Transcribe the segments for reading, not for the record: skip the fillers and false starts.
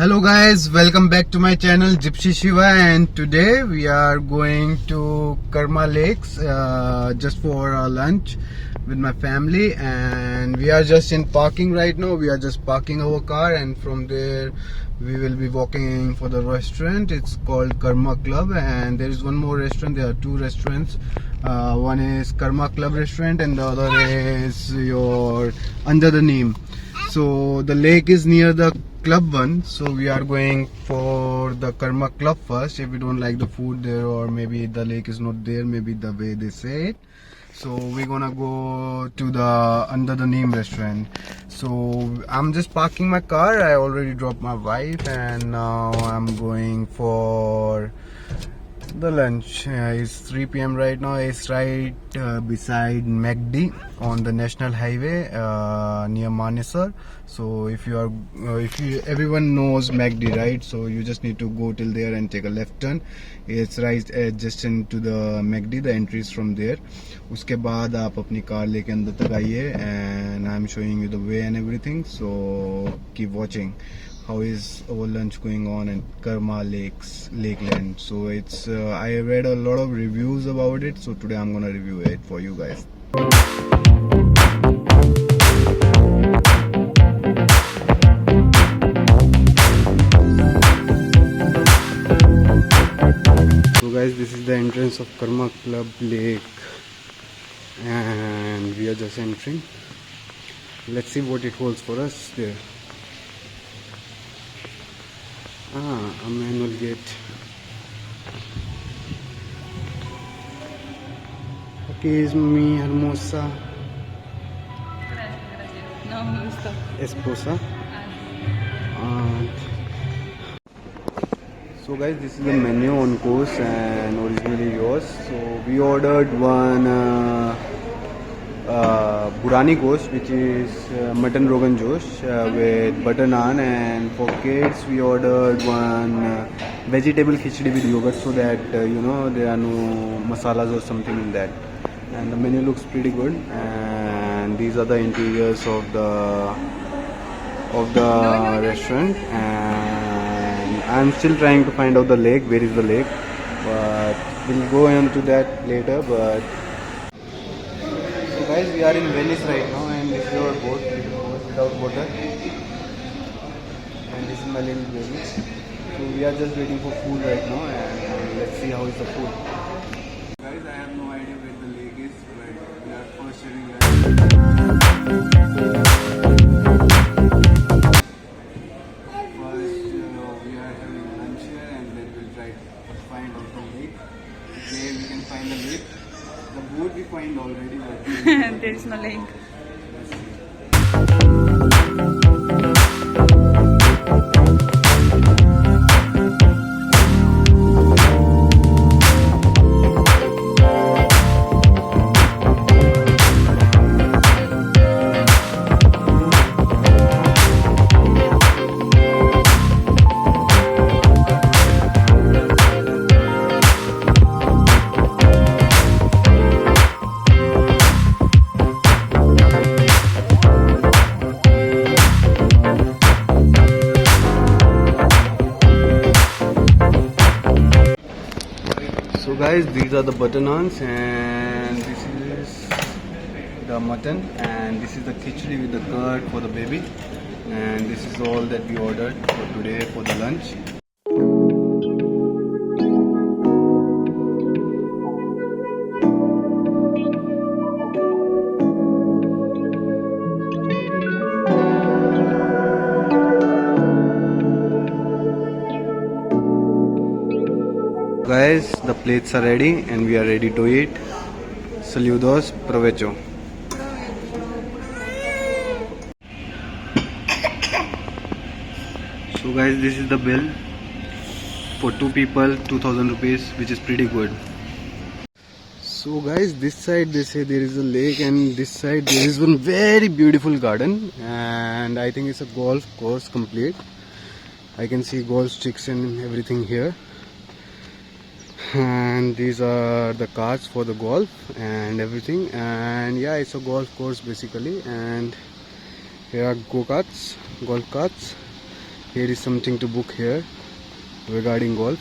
Hello guys, welcome back to my channel Gypsy Shivay, and today we are going to Karma Lakes just for our lunch with my family. And we are just in parking right now. We are just parking our car, and from there we will be walking for the restaurant. It's called Karma Club, and there is one more restaurant. There are two restaurants. One is Karma Club restaurant and the other is your Under the Neem. So the lake is near the club one, so we are going for the Karma Club first. If we don't like the food there, or maybe the lake is not there, maybe the way they say it, so we're gonna go to the Under the Neem restaurant. So I'm just parking my car. I already dropped my wife, and now I'm going for the lunch. It's 3 p.m. right now. It's right beside MacD on the national highway near Manesar. So if everyone knows MacD, right? So you just need to go till there and take a left turn. It's right adjacent to the MacD. The entry is from there. उसके बाद आप अपनी car लेके अंदर तक आइए, and I'm showing you the way and everything. So keep watching. How is our lunch going on at Karma Lakes, Lakeland? So it's I read a lot of reviews about it, so today I'm gonna review it for you guys. So guys, this is the entrance of Karma Club Lake, and we are just entering. Let's see what it holds for us there. A manual gate. Excuse me, hermosa. No me gusta. Esposa. So guys, this is the menu on course and originally yours. So we ordered one Burani Ghost, which is mutton rogan josh with butter naan, and for kids we ordered one vegetable khichdi with yogurt, so that there are no masalas or something in that. And the menu looks pretty good, and these are the interiors of the restaurant. And I'm still trying to find out the lake. Where is the lake? But we'll go into that later. But guys, we are in Venice right now, and this is our boat without water, and this is my little baby. So we are just waiting for food right now, and let's see how is the food. Guys, I have no idea where the lake is, but we are first sharing that. First, we are having lunch here, and then we'll try to find out the lake. Where we can find the lake. The boat we find already, but There is no lake. let's see. So guys, these are the butter naans, and this is the mutton, and this is the khichdi with the curd for the baby, and this is all that we ordered for today for the lunch. Guys, the plates are ready and we are ready to eat. Saludos, provecho. So guys, this is the bill for 2 people, 2000 rupees, which is pretty good. So guys, this side they say there is a lake, and this side there is one very beautiful garden, and I think it's a golf course complete. I can see golf sticks and everything here. And these are the carts for the golf and everything, and yeah, it's a golf course basically. And here are golf carts. here is something to book here regarding golf,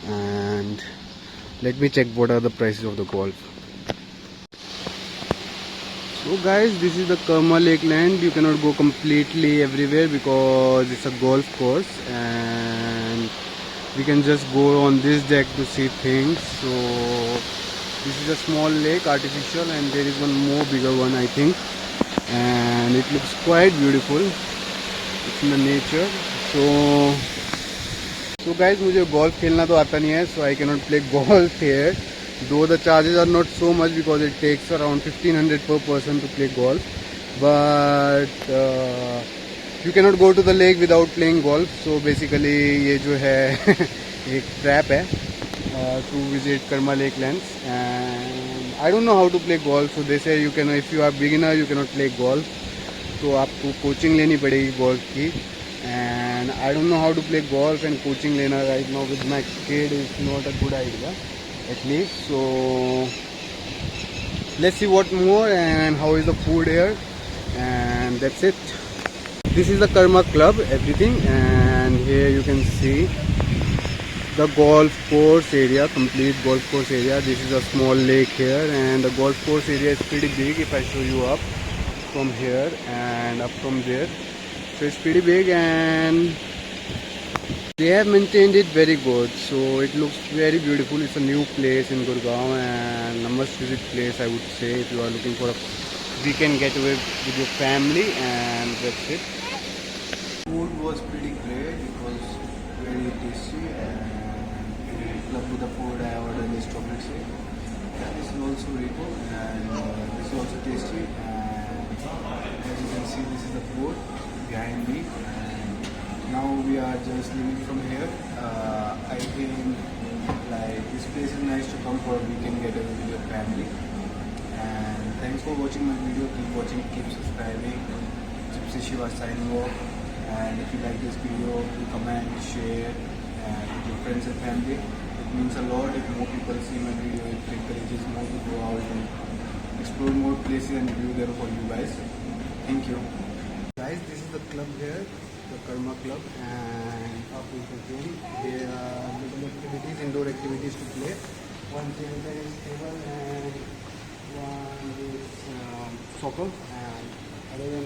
and let me check what are the prices of the golf. So guys, this is the Karma Lakeland. You cannot go completely everywhere because it's a golf course, and we can just go on this deck to see things. So this is a small lake, artificial, and there is one more bigger one, I think, and it looks quite beautiful. It's in the nature. So guys, मुझे golf खेलना तो आता नहीं है, so I cannot play golf here. Though the charges are not so much because it takes around 1500 per person to play golf, but you cannot go to the lake without playing golf. So basically ये जो है एक trap है to visit Karma Lakelands, and I don't know how to play golf. So they say you can, if you are beginner you cannot play golf, तो आपको coaching लेनी पड़ेगी golf की, and I don't know how to play golf, and coaching लेना right now with my kid is not a good idea at least. So let's see what more and how is the food here, and that's it. This is the Karma Club, everything, and here you can see the golf course area, complete golf course area. This is a small lake here, and the golf course area is pretty big. If I show you up from here and up from there, so it's pretty big, and they have maintained it very good, so it looks very beautiful. It's a new place in Gurugram and a must visit place, I would say, if you are looking for a weekend getaway with your family, and that's it. Food was pretty great. It was very tasty, and club with the food I ordered this chocolate shake. This is also very good, and this is also tasty, and as you can see, this is the food behind me. Now we are just leaving from here. I think like this place is nice to come for a weekend getaway with your family. And thanks for watching my video. Keep watching, keep subscribing. Gypsy Shiva signing off. And if you like this video, do comment, share, and with your friends and family. It means a lot if more people see my video. It encourages more to go out and explore more places and view them for you guys. Thank you. Guys, this is the club here, the Karma Club, and up is the gym. There are little activities, indoor activities to play. One table tennis table, and one is soccer, and other than